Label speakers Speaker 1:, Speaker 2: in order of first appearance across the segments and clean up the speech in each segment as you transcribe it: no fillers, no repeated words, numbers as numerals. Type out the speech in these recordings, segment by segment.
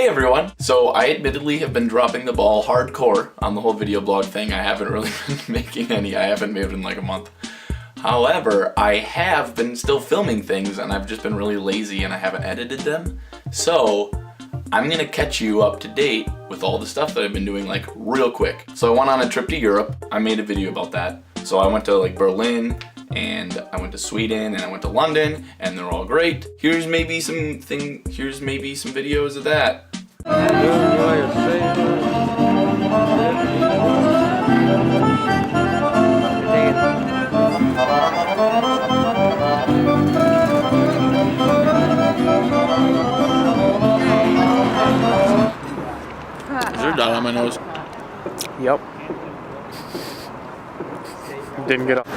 Speaker 1: Hey everyone! So I admittedly have been dropping the ball hardcore on the whole video blog thing. I haven't really been making any. I haven't made it in like a month. However, I have been still filming things and I've just been really lazy and I haven't edited them. So I'm gonna catch you up to date with all the stuff that I've been doing like real quick. So I went on a trip to Europe. I made a video about that. So I went to like Berlin and I went to Sweden and I went to London and they're all great. Here's maybe some videos of that. Is there a dot on my nose?
Speaker 2: Yep. Didn't get up.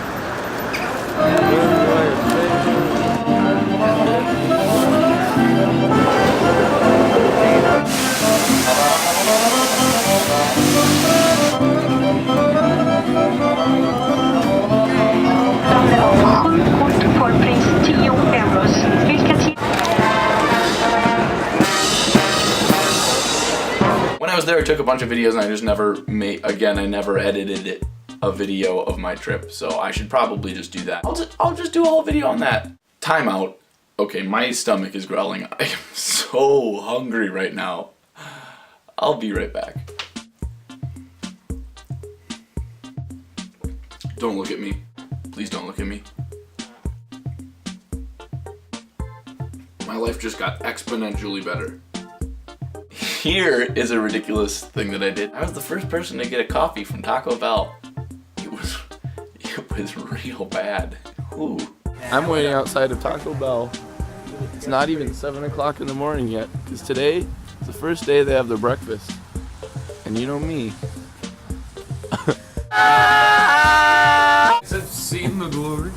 Speaker 1: When I was there, I took a bunch of videos and I just never I never edited a video of my trip, so I should probably just do that. I'll just do a whole video on that. Timeout. Okay, my stomach is growling. I am so hungry right now. I'll be right back. Don't look at me. Please don't look at me. My life just got exponentially better. Here is a ridiculous thing that I did. I was the first person to get a coffee from Taco Bell. It was real bad. Ooh.
Speaker 2: I'm waiting outside of Taco Bell. It's not even 7 o'clock in the morning yet, because today is the first day they have their breakfast. And you know me.
Speaker 3: I've seen the glory.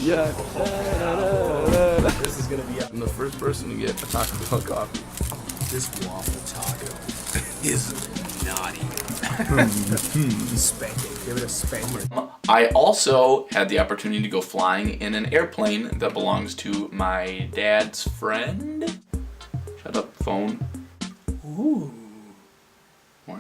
Speaker 2: Yeah.
Speaker 3: This is gonna be.
Speaker 2: I'm the first person to get a Taco Bell coffee.
Speaker 3: This waffle taco is naughty. Spank it. Give it a spank.
Speaker 1: I also had the opportunity to go flying in an airplane that belongs to my dad's friend. Shut up, phone. Ooh. Wow.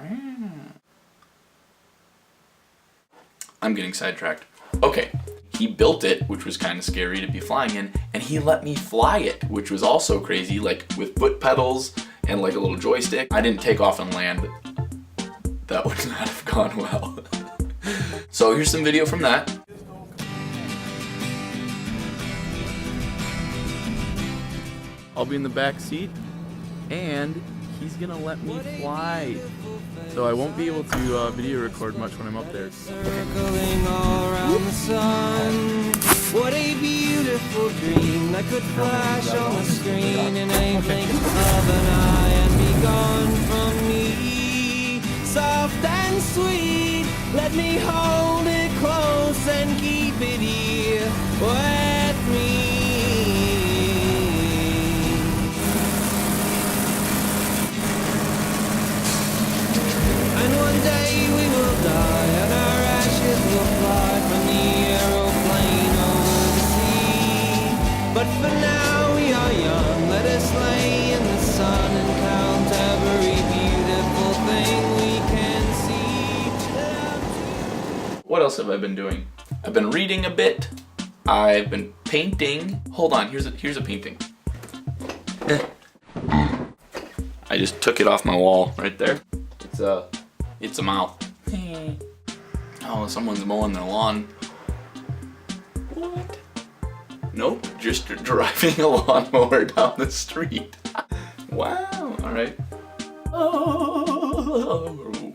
Speaker 1: I'm getting sidetracked. Okay. He built it, which was kind of scary to be flying in, and he let me fly it, which was also crazy, like with foot pedals and like a little joystick. I didn't take off and land. That would not have gone well. So here's some video from that.
Speaker 2: I'll be in the back seat, and he's gonna let me fly. So I won't be able to video record much when I'm up there.
Speaker 4: Circling all around the sun. What a beautiful dream that could flash on the screen in a blink of an eye and be gone from me. Soft and sweet, let me hold it close and keep it here with me. And one day we will die and our ashes will fly from the aeroplane over the sea. But for now we are young, let us lay in the sun and count every beautiful thing we can see.
Speaker 1: What else have I been doing? I've been reading a bit. I've been painting. Hold on, here's a painting. I just took it off my wall right there. It's a mouth. Oh, someone's mowing their lawn. What? Nope, just driving a lawnmower down the street. Wow, alright. Oh.